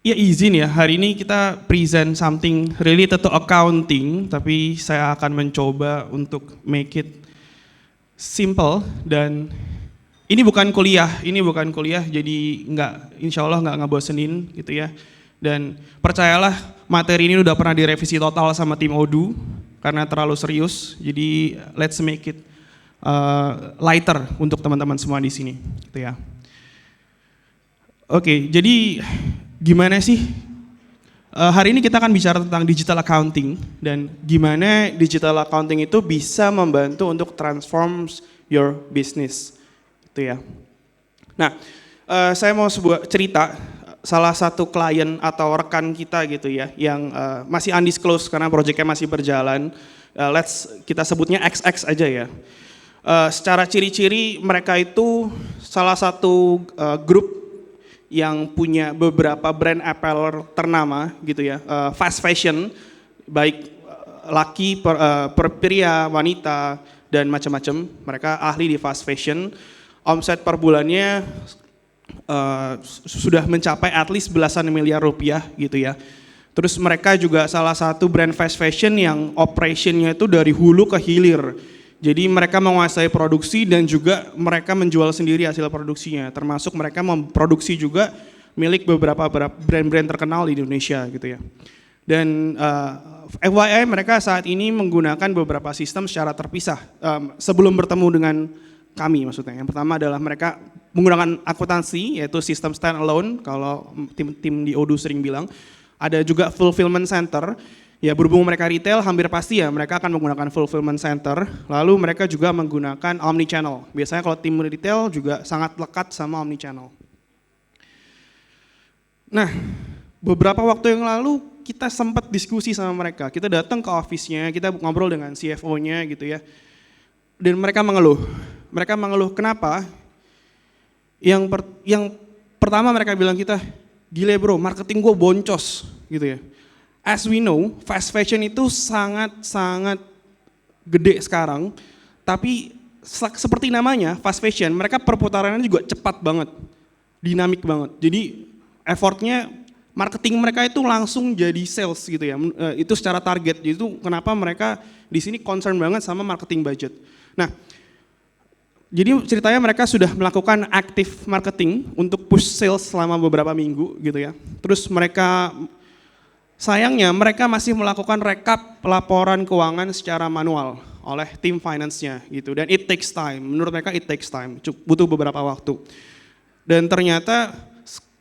Ya izin ya, hari ini kita present something related to accounting, tapi saya akan mencoba untuk make it simple dan ini bukan kuliah, jadi insya Allah nggak ngebosenin gitu ya. Dan percayalah materi ini udah pernah direvisi total sama tim Odoo karena terlalu serius, jadi let's make it lighter untuk teman-teman semua di sini, gitu ya. Oke, jadi gimana sih? Hari ini kita akan bicara tentang digital accounting dan gimana digital accounting itu bisa membantu untuk transform your business, gitu ya. Nah, saya mau sebuah cerita salah satu klien atau rekan kita gitu ya, yang masih undisclosed karena proyeknya masih berjalan. Kita sebutnya XX aja ya. Secara ciri-ciri mereka itu salah satu grup yang punya beberapa brand apparel ternama gitu ya, fast fashion, baik laki, pria, wanita, dan macam-macam. Mereka ahli di fast fashion, omset per bulannya sudah mencapai at least belasan miliar rupiah gitu ya. Terus mereka juga salah satu brand fast fashion yang operationnya itu dari hulu ke hilir. Jadi mereka menguasai produksi dan juga mereka menjual sendiri hasil produksinya, termasuk mereka memproduksi juga milik beberapa brand-brand terkenal di Indonesia gitu ya. Dan FYI mereka saat ini menggunakan beberapa sistem secara terpisah sebelum bertemu dengan kami maksudnya. Yang pertama adalah mereka menggunakan akuntansi yaitu sistem standalone kalau tim di Odoo sering bilang. Ada juga fulfillment center. Ya berhubung mereka retail hampir pasti ya mereka akan menggunakan fulfillment center, lalu mereka juga menggunakan omnichannel. Biasanya kalau tim retail juga sangat lekat sama omnichannel. Nah, beberapa waktu yang lalu kita sempat diskusi sama mereka, kita datang ke office-nya, kita ngobrol dengan CFO-nya gitu ya. Dan mereka mengeluh kenapa? Yang pertama mereka bilang kita, gile bro marketing gue boncos gitu ya. As we know, fast fashion itu sangat gede sekarang, tapi seperti namanya, fast fashion, mereka perputarannya juga cepat banget, dinamik banget. Jadi effortnya, marketing mereka itu langsung jadi sales gitu ya, itu secara target. Jadi itu kenapa mereka di sini concern banget sama marketing budget. Nah, jadi ceritanya mereka sudah melakukan active marketing untuk push sales selama beberapa minggu gitu ya. Terus sayangnya mereka masih melakukan rekap laporan keuangan secara manual oleh tim finance-nya gitu dan it takes time. Menurut mereka it takes time, butuh beberapa waktu. Dan ternyata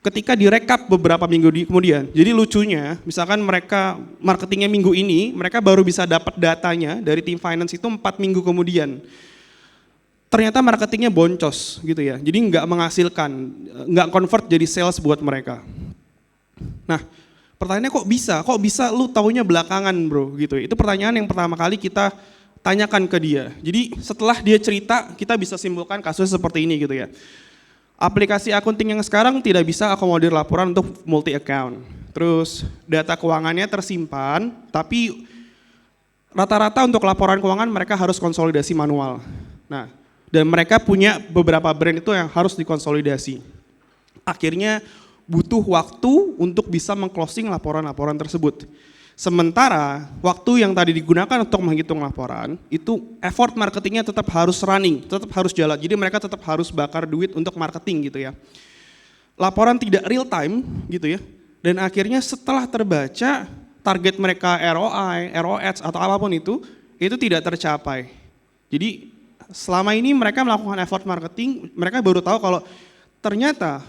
ketika direkap beberapa minggu kemudian, jadi lucunya misalkan mereka marketingnya minggu ini, mereka baru bisa dapat datanya dari tim finance itu 4 minggu kemudian. Ternyata marketingnya boncos gitu ya, jadi nggak menghasilkan, nggak convert jadi sales buat mereka. Nah, pertanyaannya kok bisa lu taunya belakangan bro gitu. Itu pertanyaan yang pertama kali kita tanyakan ke dia. Jadi setelah dia cerita kita bisa simpulkan kasus seperti ini gitu ya. Aplikasi accounting yang sekarang tidak bisa akomodir laporan untuk multi account. Terus data keuangannya tersimpan tapi rata-rata untuk laporan keuangan mereka harus konsolidasi manual. Nah, dan mereka punya beberapa brand itu yang harus dikonsolidasi. Akhirnya butuh waktu untuk bisa meng-closing laporan-laporan tersebut. Sementara waktu yang tadi digunakan untuk menghitung laporan, itu effort marketingnya tetap harus running, tetap harus jalan. Jadi mereka tetap harus bakar duit untuk marketing gitu ya. Laporan tidak real time gitu ya. Dan akhirnya setelah terbaca, target mereka ROI, ROH atau apapun itu tidak tercapai. Jadi selama ini mereka melakukan effort marketing, mereka baru tahu kalau ternyata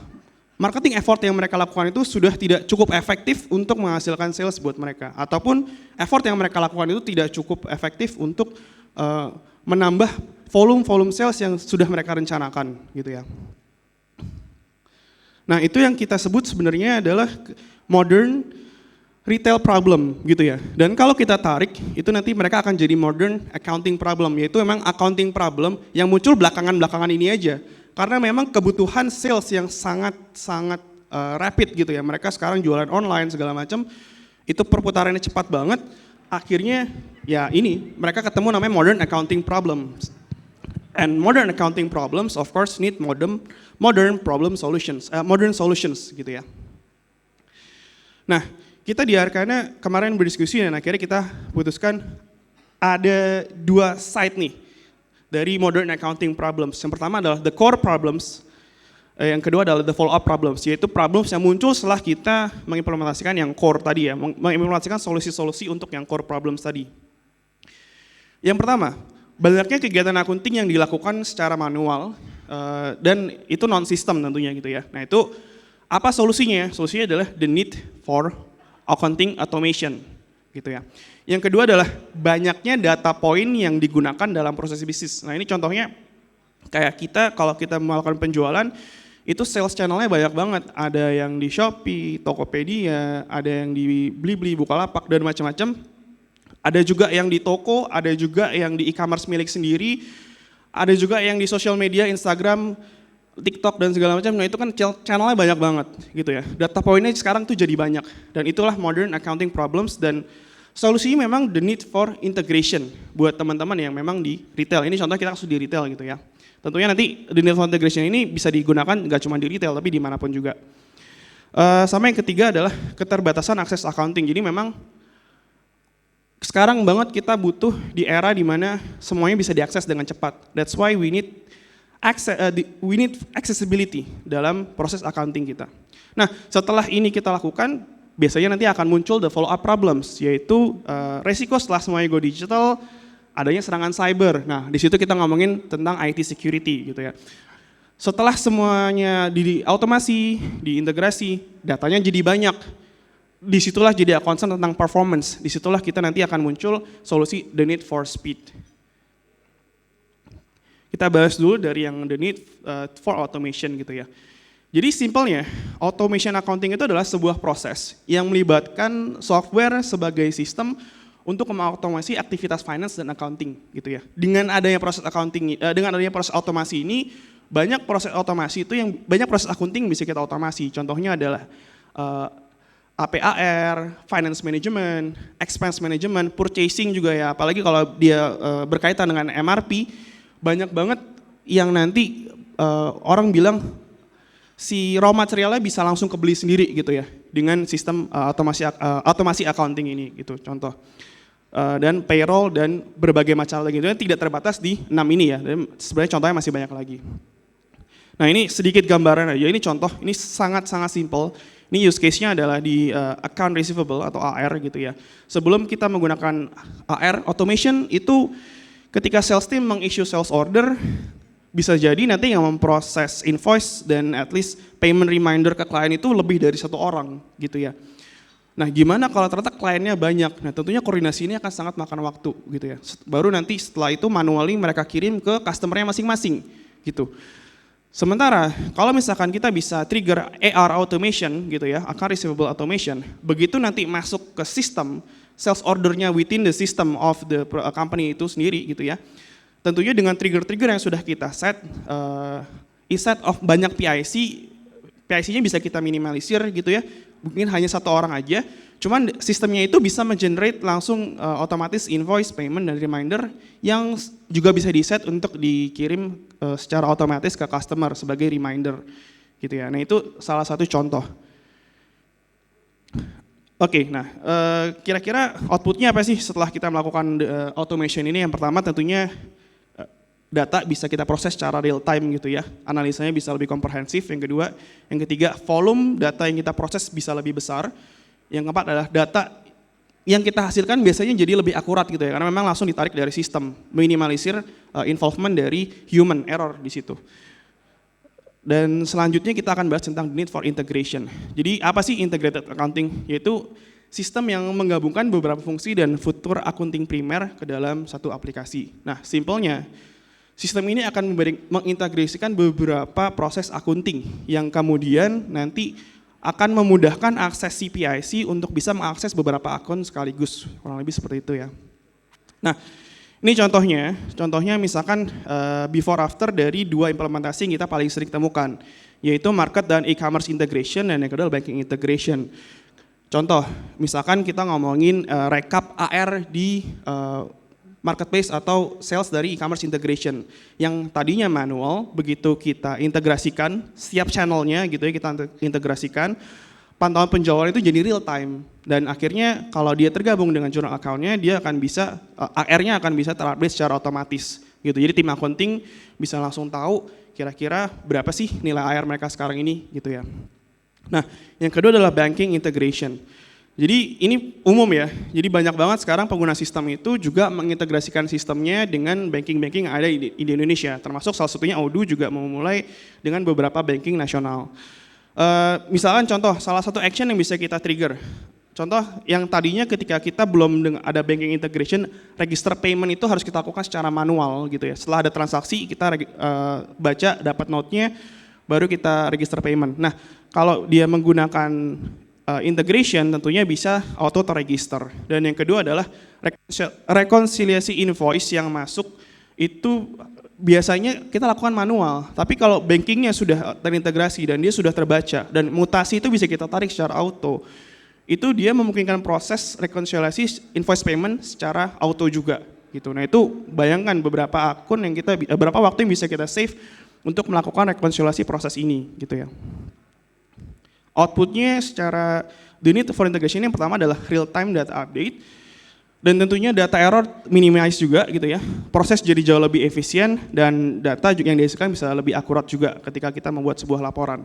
marketing effort yang mereka lakukan itu sudah tidak cukup efektif untuk menghasilkan sales buat mereka. Ataupun effort yang mereka lakukan itu tidak cukup efektif untuk menambah volume sales yang sudah mereka rencanakan gitu ya. Nah itu yang kita sebut sebenarnya adalah modern retail problem gitu ya. Dan kalau kita tarik itu nanti mereka akan jadi modern accounting problem, yaitu memang accounting problem yang muncul belakangan ini aja. Karena memang kebutuhan sales yang sangat rapid gitu ya. Mereka sekarang jualan online segala macam, itu perputarannya cepat banget. Akhirnya ya ini mereka ketemu namanya modern accounting problems. And modern accounting problems of course need modern problem solutions, modern solutions gitu ya. Nah, kita di Arkana kemarin berdiskusi dan akhirnya kita putuskan ada dua side nih dari modern accounting problems. Yang pertama adalah the core problems, yang kedua adalah the follow-up problems, yaitu problems yang muncul setelah kita mengimplementasikan yang core tadi ya, mengimplementasikan solusi-solusi untuk yang core problems tadi. Yang pertama, banyaknya kegiatan akunting yang dilakukan secara manual dan itu non-system tentunya gitu ya. Nah itu apa solusinya? Solusinya adalah the need for accounting automation gitu ya. Yang kedua adalah banyaknya data point yang digunakan dalam proses bisnis. Nah ini contohnya kayak kita kalau kita melakukan penjualan itu sales channelnya banyak banget. Ada yang di Shopee, Tokopedia, ada yang di Blibli, Bukalapak dan macam-macam. Ada juga yang di toko, ada juga yang di e-commerce milik sendiri, ada juga yang di social media, Instagram, TikTok dan segala macam. Nah itu kan channelnya banyak banget gitu ya. Data pointnya sekarang tuh jadi banyak dan itulah modern accounting problems dan solusinya memang the need for integration buat teman-teman yang memang di retail. Ini contoh kita kasus di retail gitu ya. Tentunya nanti the need for integration ini bisa digunakan nggak cuma di retail tapi dimanapun juga. Sama yang ketiga adalah keterbatasan akses accounting. Jadi memang sekarang banget kita butuh di era di mana semuanya bisa diakses dengan cepat. That's why we need accessibility dalam proses accounting kita. Nah, setelah ini kita lakukan, biasanya nanti akan muncul the follow-up problems, yaitu resiko setelah semuanya go digital, adanya serangan cyber. Nah, di situ kita ngomongin tentang IT security gitu ya. Setelah semuanya diautomasi, diintegrasi, datanya jadi banyak. Disitulah jadi concern tentang performance. Disitulah kita nanti akan muncul solusi the need for speed. Kita bahas dulu dari yang the need for automation gitu ya. Jadi simpelnya, automation accounting itu adalah sebuah proses yang melibatkan software sebagai sistem untuk mengotomasi aktivitas finance dan accounting gitu ya. Dengan adanya proses accounting, dengan adanya proses otomasi ini, banyak proses otomasi itu yang banyak proses accounting bisa kita otomasi. Contohnya adalah APAR, finance management, expense management, purchasing juga ya. Apalagi kalau dia berkaitan dengan MRP. Banyak banget yang nanti orang bilang si raw materialnya bisa langsung kebeli sendiri gitu ya dengan sistem otomasi accounting ini gitu contoh. Dan payroll dan berbagai macam lagi itu tidak terbatas di 6 ini ya. Dan sebenarnya contohnya masih banyak lagi. Nah ini sedikit gambaran aja, ini contoh, ini sangat-sangat simple. Ini use case-nya adalah di account receivable atau AR gitu ya. Sebelum kita menggunakan AR automation itu ketika sales team meng-issue sales order, bisa jadi nanti yang memproses invoice dan at least payment reminder ke klien itu lebih dari satu orang gitu ya. Nah gimana kalau ternyata kliennya banyak? Nah tentunya koordinasi ini akan sangat makan waktu gitu ya. Baru nanti setelah itu manually mereka kirim ke customer-nya masing-masing gitu. Sementara kalau misalkan kita bisa trigger AR automation gitu ya, account receivable automation, begitu nanti masuk ke sistem sales ordernya within the system of the company itu sendiri gitu ya. Tentunya dengan trigger-trigger yang sudah kita set, instead of banyak PIC-nya bisa kita minimalisir gitu ya. Mungkin hanya satu orang aja, cuman sistemnya itu bisa mengenerate langsung otomatis invoice, payment, dan reminder yang juga bisa di-set untuk dikirim secara otomatis ke customer sebagai reminder gitu ya. Nah itu salah satu contoh. Oke, nah kira-kira outputnya apa sih setelah kita melakukan automation ini? Yang pertama tentunya data bisa kita proses secara real time gitu ya, analisanya bisa lebih komprehensif. Yang ketiga volume data yang kita proses bisa lebih besar. Yang keempat adalah data yang kita hasilkan biasanya jadi lebih akurat gitu ya, karena memang langsung ditarik dari sistem, minimalisir involvement dari human error di situ. Dan selanjutnya kita akan bahas tentang the need for integration. Jadi apa sih integrated accounting? Yaitu sistem yang menggabungkan beberapa fungsi dan fitur accounting primer ke dalam satu aplikasi. Nah simpelnya, sistem ini akan mengintegrasikan beberapa proses accounting yang kemudian nanti akan memudahkan akses CPIC untuk bisa mengakses beberapa akun sekaligus, kurang lebih seperti itu ya. Nah, ini contohnya misalkan before after dari dua implementasi yang kita paling sering temukan, yaitu market dan e-commerce integration dan yang kedua banking integration. Contoh, misalkan kita ngomongin rekap AR di marketplace atau sales dari e-commerce integration yang tadinya manual, begitu kita integrasikan setiap channelnya gitu ya, kita integrasikan pantauan penjualan itu jadi real time. Dan akhirnya kalau dia tergabung dengan journal account-nya, dia akan bisa, AR-nya akan bisa terupdate secara otomatis. Gitu. Jadi tim accounting bisa langsung tahu kira-kira berapa sih nilai AR mereka sekarang ini gitu ya. Nah, yang kedua adalah banking integration. Jadi ini umum ya, jadi banyak banget sekarang pengguna sistem itu juga mengintegrasikan sistemnya dengan banking-banking yang ada di Indonesia, termasuk salah satunya Odoo juga memulai dengan beberapa banking nasional. Misalkan contoh, salah satu action yang bisa kita trigger, contoh yang tadinya ketika kita belum ada banking integration, register payment itu harus kita lakukan secara manual gitu ya, setelah ada transaksi kita baca, dapat note-nya, baru kita register payment. Nah, kalau dia menggunakan integration tentunya bisa auto terregister. Dan yang kedua adalah rekonsiliasi invoice yang masuk itu biasanya kita lakukan manual. Tapi kalau bankingnya sudah terintegrasi dan dia sudah terbaca dan mutasi itu bisa kita tarik secara auto, itu dia memungkinkan proses rekonsiliasi invoice payment secara auto juga. Gitu. Nah itu bayangkan beberapa akun yang beberapa waktu yang bisa kita save untuk melakukan rekonsiliasi proses ini, gitu ya. Outputnya secara the need for integration yang pertama adalah real time data update dan tentunya data error minimize juga gitu ya. Proses jadi jauh lebih efisien dan data yang dihasilkan bisa lebih akurat juga ketika kita membuat sebuah laporan.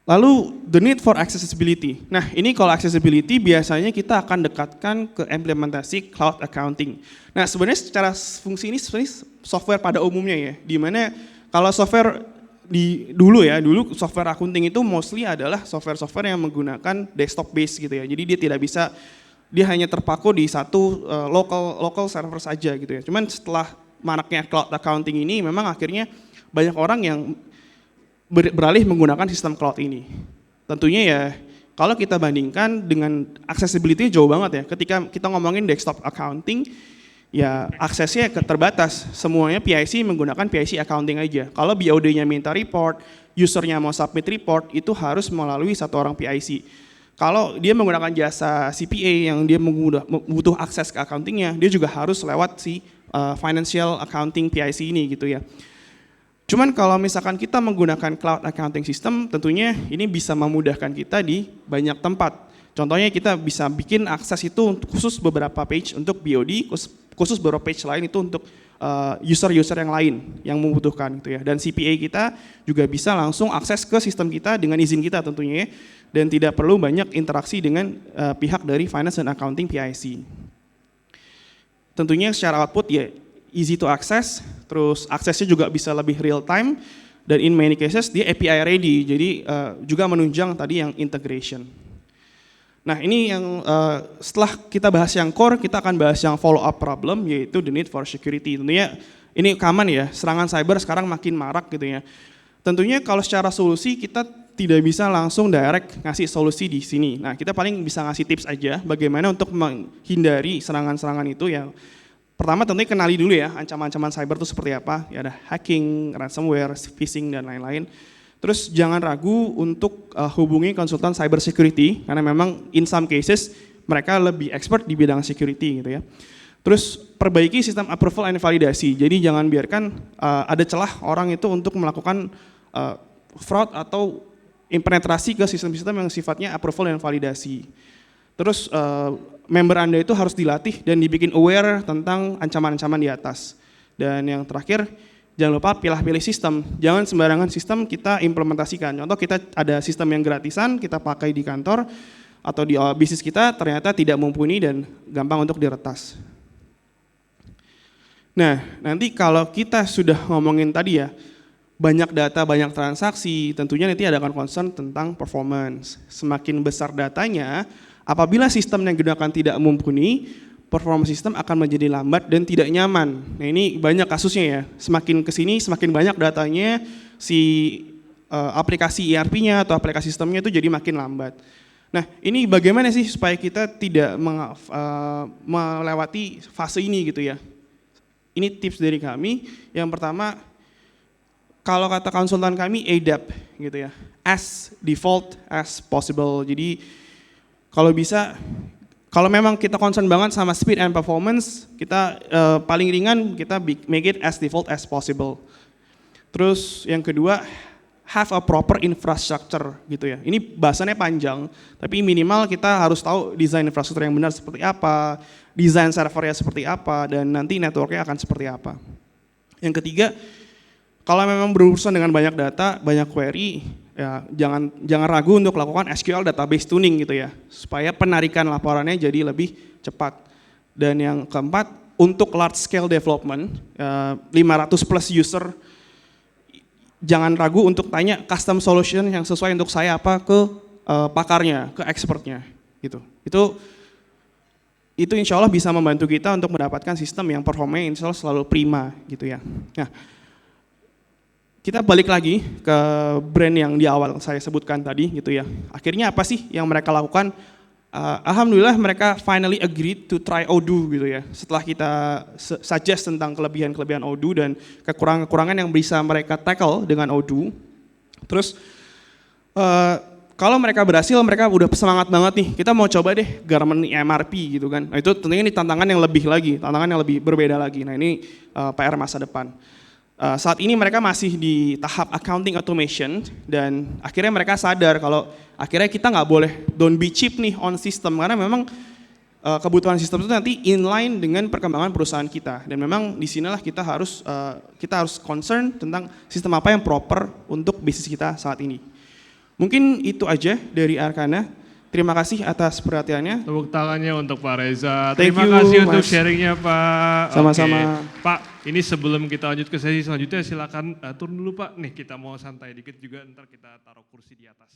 Lalu the need for accessibility. Nah ini kalau accessibility biasanya kita akan dekatkan ke implementasi cloud accounting. Nah sebenarnya secara fungsi ini sebenarnya software pada umumnya ya, dimana kalau software dulu software accounting itu mostly adalah software-software yang menggunakan desktop base gitu ya. Jadi dia hanya terpaku di satu local server saja gitu ya. Cuman setelah maraknya cloud accounting ini memang akhirnya banyak orang yang beralih menggunakan sistem cloud ini. Tentunya ya kalau kita bandingkan dengan accessibility jauh banget ya. Ketika kita ngomongin desktop accounting ya aksesnya terbatas, semuanya PIC menggunakan PIC accounting aja. Kalau BOD-nya minta report, usernya mau submit report, itu harus melalui satu orang PIC. Kalau dia menggunakan jasa CPA yang dia butuh akses ke accountingnya, dia juga harus lewat si financial accounting PIC ini gitu ya. Cuman kalau misalkan kita menggunakan cloud accounting system, tentunya ini bisa memudahkan kita di banyak tempat. Contohnya kita bisa bikin akses itu untuk khusus beberapa page untuk BOD, khusus beberapa page lain itu untuk user-user yang lain yang membutuhkan gitu ya. Dan CPA kita juga bisa langsung akses ke sistem kita dengan izin kita tentunya ya, dan tidak perlu banyak interaksi dengan pihak dari finance and accounting PIC. Tentunya secara output ya easy to access, terus aksesnya juga bisa lebih real time, dan in many cases dia API ready, jadi juga menunjang tadi yang integration. Nah ini yang setelah kita bahas yang core, kita akan bahas yang follow up problem, yaitu the need for security. Tentunya ini common ya, serangan cyber sekarang makin marak gitu ya. Tentunya kalau secara solusi kita tidak bisa langsung direct ngasih solusi di sini. Nah kita paling bisa ngasih tips aja bagaimana untuk menghindari serangan-serangan itu ya. Pertama tentunya kenali dulu ya ancaman-ancaman cyber itu seperti apa. Ya ada hacking, ransomware, phishing dan lain-lain. Terus jangan ragu untuk hubungi konsultan cyber security karena memang in some cases mereka lebih expert di bidang security gitu ya. Terus perbaiki sistem approval and validasi. Jadi jangan biarkan ada celah orang itu untuk melakukan fraud atau impenetrasi ke sistem-sistem yang sifatnya approval dan validasi. Terus member Anda itu harus dilatih dan dibikin aware tentang ancaman-ancaman di atas. Dan yang terakhir, jangan lupa pilih-pilih sistem. Jangan sembarangan sistem kita implementasikan. Contoh kita ada sistem yang gratisan, kita pakai di kantor atau di bisnis kita ternyata tidak mumpuni dan gampang untuk diretas. Nah, nanti kalau kita sudah ngomongin tadi ya, banyak data, banyak transaksi, tentunya nanti ada concern tentang performance. Semakin besar datanya, apabila sistem yang digunakan tidak mumpuni, performa sistem akan menjadi lambat dan tidak nyaman. Nah ini banyak kasusnya ya, semakin kesini semakin banyak datanya, si aplikasi ERP-nya atau aplikasi sistemnya itu jadi makin lambat. Nah ini bagaimana sih supaya kita tidak melewati fase ini gitu ya. Ini tips dari kami, yang pertama, kalau kata konsultan kami ADAP gitu ya, as default as possible. Jadi kalau bisa, kalau memang kita concern banget sama speed and performance, kita paling ringan kita make it as default as possible. Terus yang kedua, have a proper infrastructure gitu ya. Ini bahasannya panjang, tapi minimal kita harus tahu desain infrastruktur yang benar seperti apa, desain servernya seperti apa, dan nanti networknya akan seperti apa. Yang ketiga, kalau memang berurusan dengan banyak data, banyak query, ya jangan ragu untuk lakukan SQL database tuning gitu ya, supaya penarikan laporannya jadi lebih cepat. Dan yang keempat, untuk large scale development, 500 plus user, jangan ragu untuk tanya custom solution yang sesuai untuk saya apa ke pakarnya, ke expertnya gitu. Itu insya Allah bisa membantu kita untuk mendapatkan sistem yang performanya insya Allah selalu prima gitu ya. Nah, kita balik lagi ke brand yang di awal saya sebutkan tadi gitu ya. Akhirnya apa sih yang mereka lakukan? Alhamdulillah mereka finally agreed to try Odoo gitu ya. Setelah kita suggest tentang kelebihan-kelebihan Odoo dan kekurangan-kekurangan yang bisa mereka tackle dengan Odoo. Terus kalau mereka berhasil, mereka udah semangat banget nih. Kita mau coba deh Garmin MRP gitu kan. Nah itu tentunya ini tantangan yang lebih lagi, tantangan yang lebih berbeda lagi. Nah ini PR masa depan. Saat ini mereka masih di tahap accounting automation dan akhirnya mereka sadar kalau akhirnya kita nggak boleh don't be cheap nih on system karena memang kebutuhan sistem itu nanti inline dengan perkembangan perusahaan kita dan memang disinilah kita harus concern tentang sistem apa yang proper untuk bisnis kita saat ini. Mungkin itu aja dari Arkana. Terima kasih atas perhatiannya. Tepuk tangannya untuk Pak Reza. Thank Terima you, kasih Mas. untuk sharingnya Pak. Sama-sama. Oke. Pak, ini sebelum kita lanjut ke sesi selanjutnya silakan turun dulu Pak. Nih kita mau santai dikit juga, ntar kita taruh kursi di atas.